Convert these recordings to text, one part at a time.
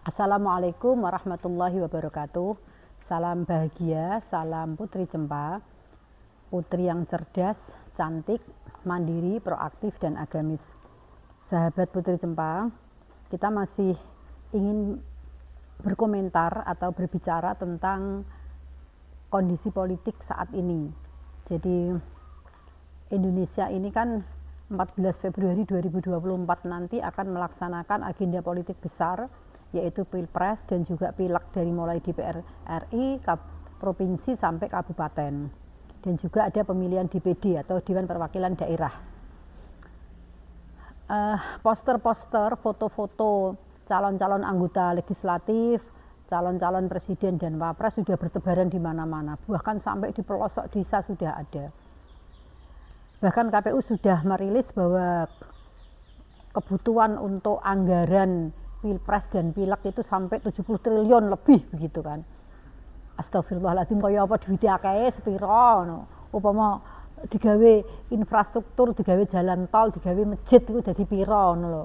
Assalamualaikum warahmatullahi wabarakatuh. Salam bahagia, salam Putri Cempa. Putri yang cerdas, cantik, mandiri, proaktif, dan agamis. Sahabat Putri Cempa, kita masih ingin berkomentar atau berbicara tentang kondisi politik saat ini. Jadi Indonesia ini kan 14 Februari 2024 nanti akan melaksanakan agenda politik besar, yaitu Pilpres dan juga Pileg dari mulai DPR RI, provinsi sampai kabupaten. Dan juga ada pemilihan DPD atau Dewan Perwakilan Daerah. Poster-poster, foto-foto calon-calon anggota legislatif, calon-calon presiden dan wapres sudah bertebaran di mana-mana. Bahkan sampai di pelosok desa sudah ada. Bahkan KPU sudah merilis bahwa kebutuhan untuk anggaran Pilpres dan Pileg itu sampai 70 triliun lebih begitu kan. Astagfirullahaladzim, kaya apa duwite akeh sepira no. Upama digawe infrastruktur, digawe jalan tol, digawe masjid itu dadi pira ngono lho.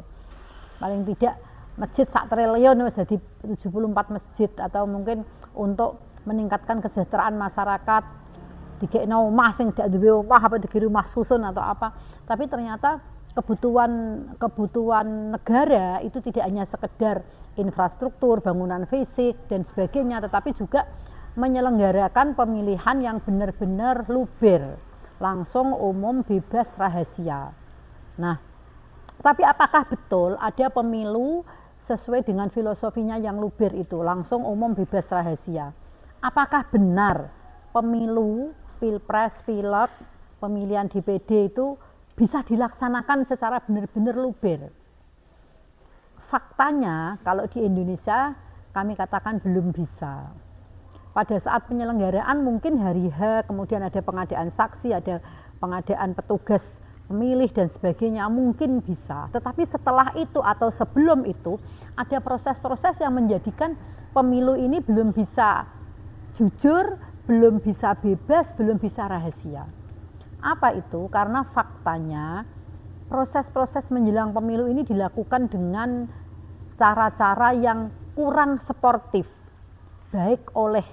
Paling tidak masjid sak triliun wis dadi 74 masjid, atau mungkin untuk meningkatkan kesejahteraan masyarakat digekno omah sing dak duwe omah apa digawe rumah susun atau apa. Tapi ternyata kebutuhan negara itu tidak hanya sekedar infrastruktur, bangunan fisik dan sebagainya, tetapi juga menyelenggarakan pemilihan yang benar-benar luber, langsung, umum, bebas, rahasia. Nah, tapi apakah betul ada pemilu sesuai dengan filosofinya yang luber itu, langsung, umum, bebas, rahasia? Apakah benar pemilu, Pilpres, Pileg, pemilihan DPD itu bisa dilaksanakan secara benar-benar luber? Faktanya kalau di Indonesia kami katakan belum bisa. Pada saat penyelenggaraan mungkin hari H, kemudian ada pengadaan saksi, ada pengadaan petugas pemilih dan sebagainya, mungkin bisa. Tetapi setelah itu atau sebelum itu ada proses-proses yang menjadikan pemilu ini belum bisa jujur, belum bisa bebas, belum bisa rahasia. Apa itu? Karena faktanya proses-proses menjelang pemilu ini dilakukan dengan cara-cara yang kurang sportif, baik oleh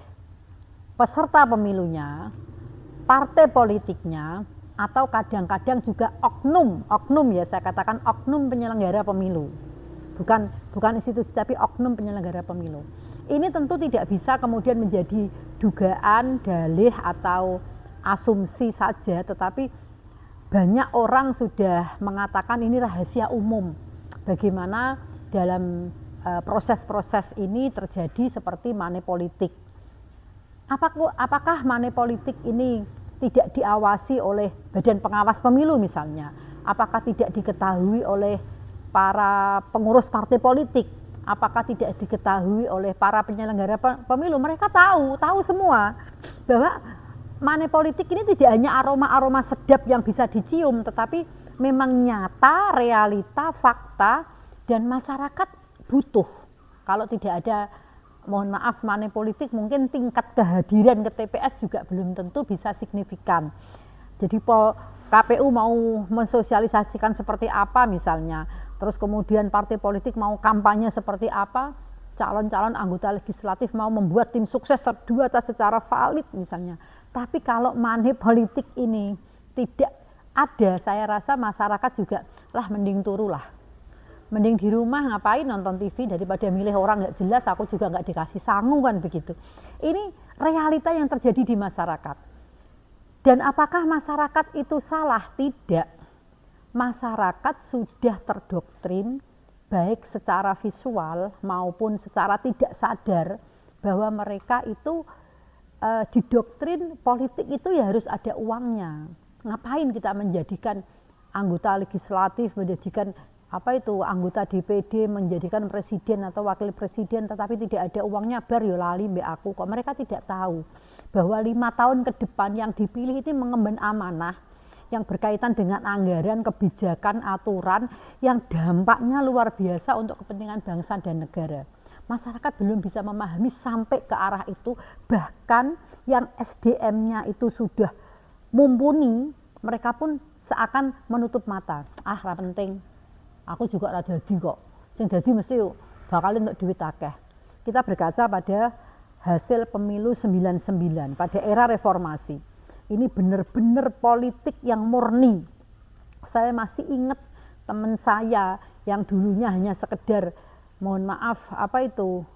peserta pemilunya, partai politiknya, atau kadang-kadang juga oknum ya, saya katakan oknum penyelenggara pemilu. Bukan institusi, tapi oknum penyelenggara pemilu. Ini tentu tidak bisa kemudian menjadi dugaan, dalih, atau asumsi saja, tetapi banyak orang sudah mengatakan ini rahasia umum. Bagaimana dalam proses-proses ini terjadi seperti money politik. Apakah money politik ini tidak diawasi oleh badan pengawas pemilu misalnya? Apakah tidak diketahui oleh para pengurus partai politik? Apakah tidak diketahui oleh para penyelenggara pemilu? Mereka tahu semua bahwa money politik ini tidak hanya aroma-aroma sedap yang bisa dicium, tetapi memang nyata, realita, fakta, dan masyarakat butuh. Kalau tidak ada, mohon maaf, money politik, mungkin tingkat kehadiran ke TPS juga belum tentu bisa signifikan. Jadi KPU mau mensosialisasikan seperti apa misalnya, terus kemudian partai politik mau kampanye seperti apa, calon-calon anggota legislatif mau membuat tim sukses terdata secara valid misalnya. Tapi kalau money politik ini tidak ada, saya rasa masyarakat juga mending turu lah. Mending di rumah ngapain nonton TV daripada milih orang nggak jelas, aku juga nggak dikasih sangu kan begitu. Ini realita yang terjadi di masyarakat. Dan apakah masyarakat itu salah? Tidak. Masyarakat sudah terdoktrin baik secara visual maupun secara tidak sadar bahwa mereka itu didoktrin politik itu ya harus ada uangnya. Ngapain kita menjadikan anggota legislatif, menjadikan anggota DPD, menjadikan presiden atau wakil presiden, tetapi tidak ada uangnya, bar yo lali mbek aku. Kok mereka tidak tahu bahwa 5 tahun ke depan yang dipilih itu mengemban amanah yang berkaitan dengan anggaran, kebijakan, aturan yang dampaknya luar biasa untuk kepentingan bangsa dan negara. Masyarakat belum bisa memahami sampai ke arah itu, bahkan yang SDM-nya itu sudah mumpuni, mereka pun seakan menutup mata. Ra penting, aku juga ra dadi kok. Sing dadi mesti bakal untuk duit akeh. Kita berkaca pada hasil pemilu 99 pada era reformasi. Ini benar-benar politik yang murni. Saya masih ingat teman saya yang dulunya hanya sekedar, mohon maaf,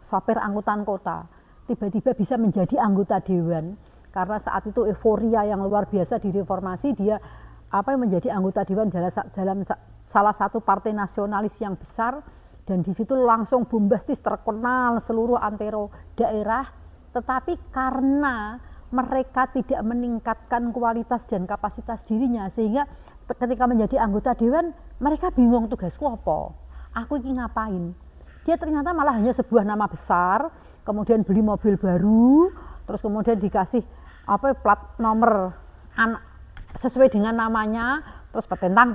sopir angkutan kota, tiba-tiba bisa menjadi anggota dewan karena saat itu euforia yang luar biasa di reformasi. Dia menjadi anggota dewan dalam salah satu partai nasionalis yang besar, dan di situ langsung bombastis terkenal seluruh antero daerah. Tetapi karena mereka tidak meningkatkan kualitas dan kapasitas dirinya, sehingga ketika menjadi anggota dewan mereka bingung tugasku apa, aku ini ngapain. Dia ternyata malah hanya sebuah nama besar, kemudian beli mobil baru, terus kemudian dikasih plat nomor sesuai dengan namanya, terus petentang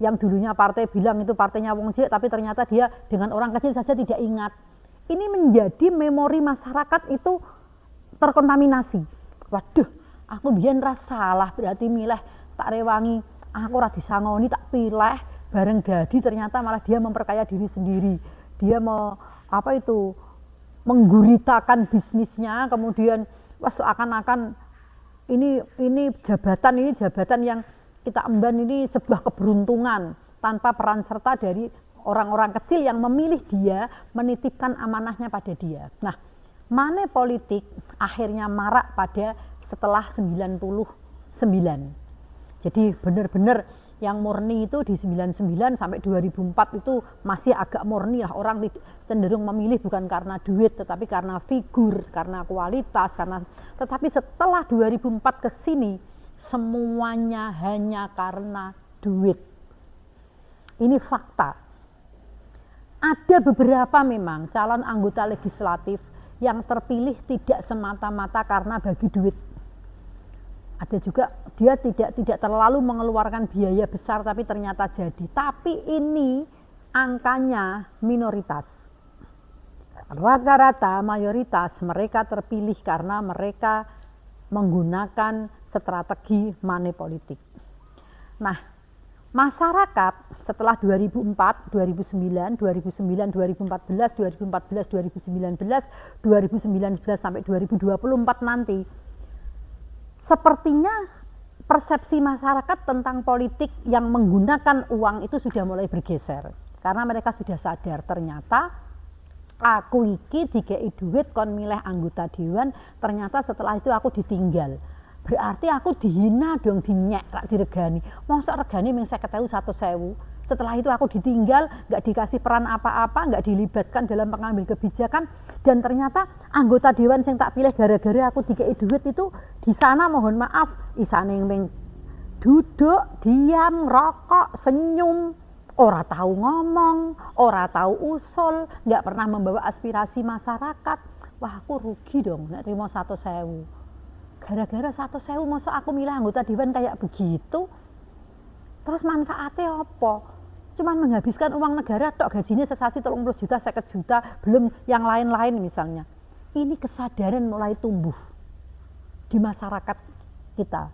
yang dulunya partai bilang itu partainya wong cilik, tapi ternyata dia dengan orang kecil saja tidak ingat. Ini menjadi memori masyarakat itu terkontaminasi. Waduh, aku biyen ra salah berarti milih tak rewangi, aku ora disangoni tak pilih, bareng dadi ternyata malah dia memperkaya diri sendiri. Dia mengguritakan bisnisnya, kemudian seakan-akan ini jabatan yang kita emban ini sebuah keberuntungan tanpa peran serta dari orang-orang kecil yang memilih dia, menitipkan amanahnya pada dia. Nah, money politik akhirnya marak pada setelah 99. Jadi benar-benar yang murni itu di 99 sampai 2004 itu masih agak murni lah, orang cenderung memilih bukan karena duit tetapi karena figur, karena kualitas, tetapi setelah 2004 ke sini semuanya hanya karena duit. Ini fakta. Ada beberapa memang calon anggota legislatif yang terpilih tidak semata-mata karena bagi duit. Ada juga dia tidak terlalu mengeluarkan biaya besar tapi ternyata jadi. Tapi ini angkanya minoritas. Rata-rata mayoritas mereka terpilih karena mereka menggunakan strategi money politik. Nah, masyarakat setelah 2004, 2009, 2014, 2019 sampai 2024 nanti, sepertinya persepsi masyarakat tentang politik yang menggunakan uang itu sudah mulai bergeser. Karena mereka sudah sadar ternyata aku iki dikei duit kon milih anggota dewan, ternyata setelah itu aku ditinggal. Berarti aku dihina dong, dinyek, tak diregani. Masa regani mung 50.000 100.000. Setelah itu aku ditinggal, nggak dikasih peran apa-apa, nggak dilibatkan dalam pengambil kebijakan, dan ternyata anggota dewan yang tak pilih gara-gara aku dikei duit itu di sana, mohon maaf, isane mung duduk, diam, rokok, senyum, ora tahu ngomong, ora tahu usul, nggak pernah membawa aspirasi masyarakat. Wah, aku rugi dong nek terima 100.000. Gara-gara 100.000 masa aku milih anggota dewan kayak begitu. Terus manfaatnya apa? Cuman menghabiskan uang negara tok, gajinya sesasi 30 juta, 50 juta, belum yang lain-lain misalnya. Ini kesadaran mulai tumbuh di masyarakat kita.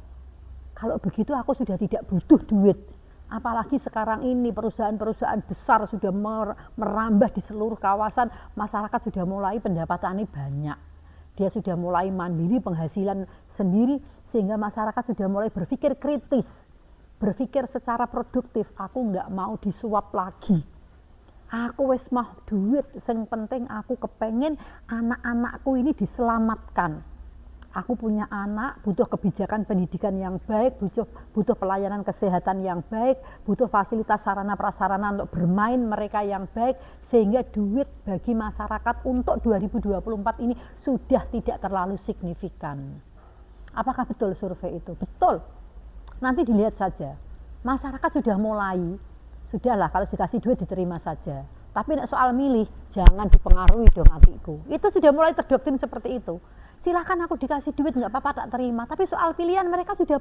Kalau begitu aku sudah tidak butuh duit. Apalagi sekarang ini perusahaan-perusahaan besar sudah merambah di seluruh kawasan, masyarakat sudah mulai pendapatannya banyak. Dia sudah mulai mandiri, penghasilan sendiri, sehingga masyarakat sudah mulai berpikir kritis, berpikir secara produktif. Aku nggak mau disuap lagi. Aku wis mah duit, sing penting aku kepengen anak-anakku ini diselamatkan. Aku punya anak, butuh kebijakan pendidikan yang baik, butuh pelayanan kesehatan yang baik, butuh fasilitas sarana prasarana untuk bermain mereka yang baik, sehingga duit bagi masyarakat untuk 2024 ini sudah tidak terlalu signifikan. Apakah betul survei itu? Betul. Nanti dilihat saja. Masyarakat sudah mulai, sudahlah kalau dikasih duit diterima saja. Tapi soal milih, jangan dipengaruhi dong adikku. Itu sudah mulai terdoktrin seperti itu. Silakan aku dikasih duit nggak apa-apa, tak terima. Tapi soal pilihan mereka sudah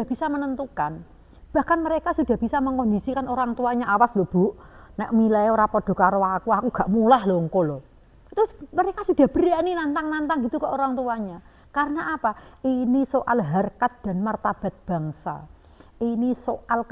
bisa menentukan. Bahkan mereka sudah bisa mengkondisikan orang tuanya, awas lho Bu, nek milih ora padha karo aku gak mulah lho engko lho. Itu mereka sudah berani nantang-nantang gitu ke orang tuanya. Karena apa? Ini soal harkat dan martabat bangsa. Ini soal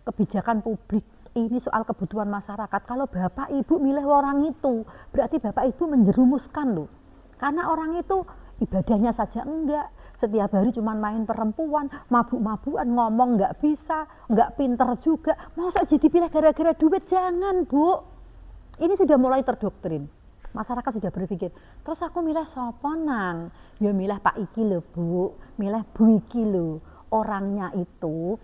kebijakan publik. ini soal kebutuhan masyarakat. Kalau Bapak Ibu milih orang itu, berarti Bapak Ibu menjerumuskan loh. Karena orang itu ibadahnya saja enggak, setiap hari cuma main perempuan, mabuk-mabukan, ngomong nggak bisa, nggak pinter juga. Masa jadi pilih gara-gara duit? Jangan, Bu. Ini sudah mulai terdoktrin. Masyarakat sudah berpikir, terus aku milih sapa nang? Ya milih Pak iki lho, Bu. Milih Bu iki lho. Orangnya itu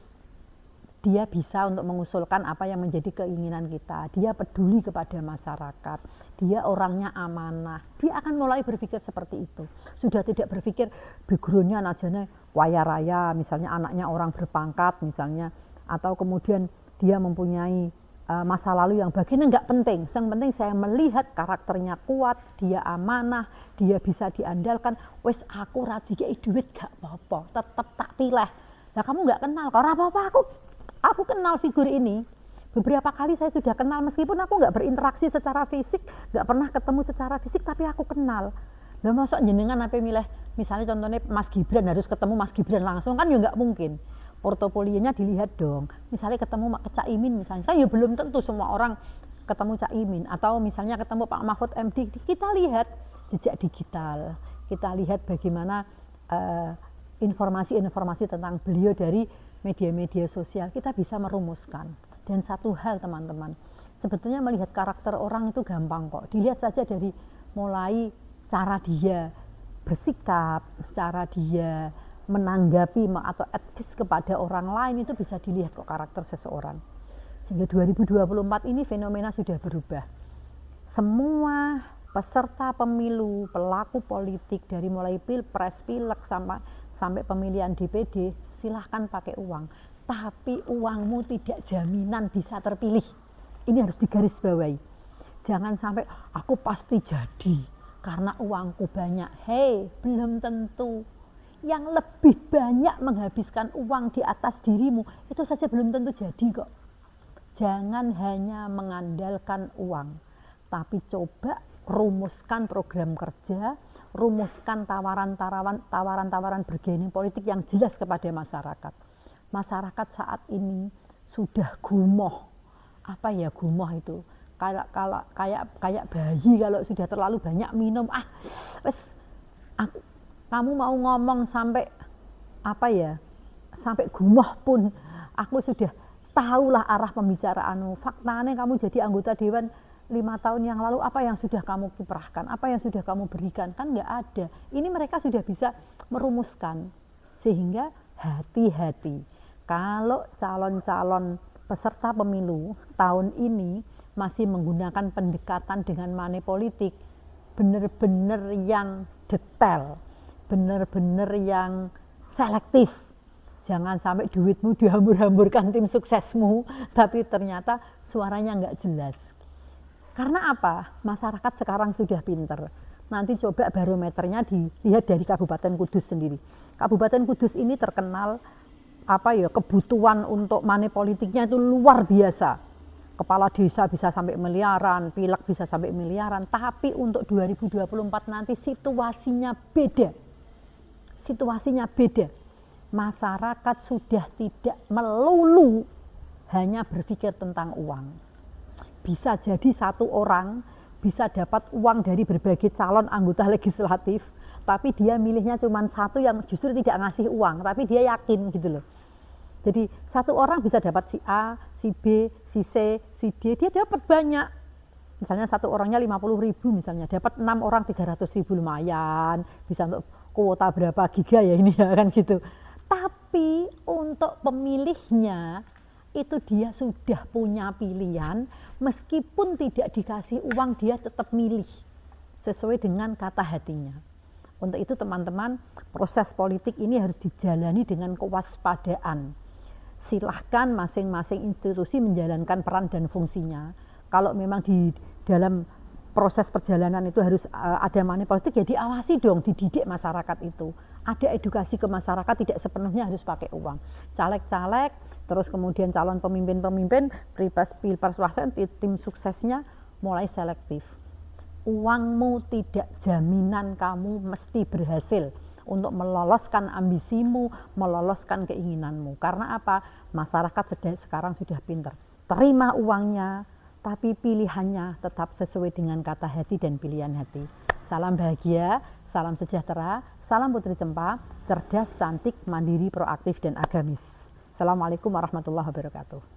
dia bisa untuk mengusulkan apa yang menjadi keinginan kita. Dia peduli kepada masyarakat. Dia orangnya amanah. Dia akan mulai berpikir seperti itu. Sudah tidak berpikir backgroundnya najane kaya raya, misalnya anaknya orang berpangkat misalnya, atau kemudian dia mempunyai masa lalu yang bagian enggak penting. Yang penting saya melihat karakternya kuat, dia amanah, dia bisa diandalkan. Wes aku ra dikei duit gak apa-apa, tetep tak pilih. Nah kamu nggak kenal, kok ora apa-apa aku kenal figur ini. Beberapa kali saya sudah kenal, meskipun aku nggak berinteraksi secara fisik, nggak pernah ketemu secara fisik, tapi aku kenal. Lah masuk jenengan apa milih, misalnya contohnya Mas Gibran, harus ketemu Mas Gibran langsung, kan ya nggak mungkin. Portofolionya dilihat dong. Misalnya ketemu Cak Imin misalnya, kan ya belum tentu semua orang ketemu Cak Imin. Atau misalnya ketemu Pak Mahfud MD, kita lihat jejak digital, kita lihat bagaimana informasi-informasi tentang beliau dari media-media sosial, kita bisa merumuskan. Dan satu hal teman-teman, sebetulnya melihat karakter orang itu gampang kok. Dilihat saja dari mulai cara dia bersikap, cara dia menanggapi atau etis kepada orang lain, itu bisa dilihat kok karakter seseorang. Sehingga 2024 ini fenomena sudah berubah. Semua peserta pemilu, pelaku politik dari mulai pilpres, pileg sampai pemilihan DPD, silahkan pakai uang, tapi uangmu tidak jaminan bisa terpilih. Ini harus digarisbawahi. Jangan sampai aku pasti jadi karena uangku banyak. Hei, belum tentu. Yang lebih banyak menghabiskan uang di atas dirimu, itu saja belum tentu jadi kok. Jangan hanya mengandalkan uang, tapi coba rumuskan program kerja, rumuskan tawaran-tawaran bargaining politik yang jelas kepada masyarakat. Masyarakat saat ini sudah gumoh. Apa ya gumoh itu? Kayak bayi kalau sudah terlalu banyak minum. Kamu mau ngomong sampai sampai gumoh pun aku sudah tahulah arah pembicaraanmu. Faktanya kamu jadi anggota dewan 5 tahun yang lalu, apa yang sudah kamu kiprahkan, apa yang sudah kamu berikan, kan nggak ada. Ini mereka sudah bisa merumuskan. Sehingga hati-hati kalau calon-calon peserta pemilu tahun ini masih menggunakan pendekatan dengan money politik, benar-benar yang detail, benar-benar yang selektif. Jangan sampai duitmu dihambur-hamburkan tim suksesmu, tapi ternyata suaranya nggak jelas. Karena apa? Masyarakat sekarang sudah pinter. Nanti coba barometernya dilihat dari Kabupaten Kudus sendiri. Kabupaten Kudus ini terkenal kebutuhan untuk money politiknya itu luar biasa. Kepala desa bisa sampai miliaran, pileg bisa sampai miliaran. Tapi untuk 2024 nanti situasinya beda. Situasinya beda. Masyarakat sudah tidak melulu hanya berpikir tentang uang. Bisa jadi satu orang bisa dapat uang dari berbagai calon anggota legislatif, tapi dia milihnya cuma satu yang justru tidak ngasih uang, tapi dia yakin gitu loh. Jadi satu orang bisa dapat si A, si B, si C, si D, dia dapat banyak. Misalnya satu orangnya 50.000 misalnya, dapat 6 orang 300.000, lumayan, bisa untuk kuota berapa giga ya ini ya kan gitu. Tapi untuk pemilihnya itu dia sudah punya pilihan, meskipun tidak dikasih uang dia tetap milih sesuai dengan kata hatinya. Untuk itu teman-teman, proses politik ini harus dijalani dengan kewaspadaan. Silahkan masing-masing institusi menjalankan peran dan fungsinya. Kalau memang di dalam proses perjalanan itu harus ada money politik, ya diawasi dong, dididik masyarakat itu. Ada edukasi ke masyarakat, tidak sepenuhnya harus pakai uang. Caleg-caleg, terus kemudian calon pemimpin-pemimpin, pilpres, tim suksesnya mulai selektif. Uangmu tidak jaminan kamu mesti berhasil untuk meloloskan ambisimu, meloloskan keinginanmu. Karena apa? Masyarakat sekarang sudah pintar. terima uangnya, tapi pilihannya tetap sesuai dengan kata hati dan pilihan hati. Salam bahagia, salam sejahtera, salam Putri Cempa, cerdas, cantik, mandiri, proaktif, dan agamis. Assalamualaikum warahmatullahi wabarakatuh.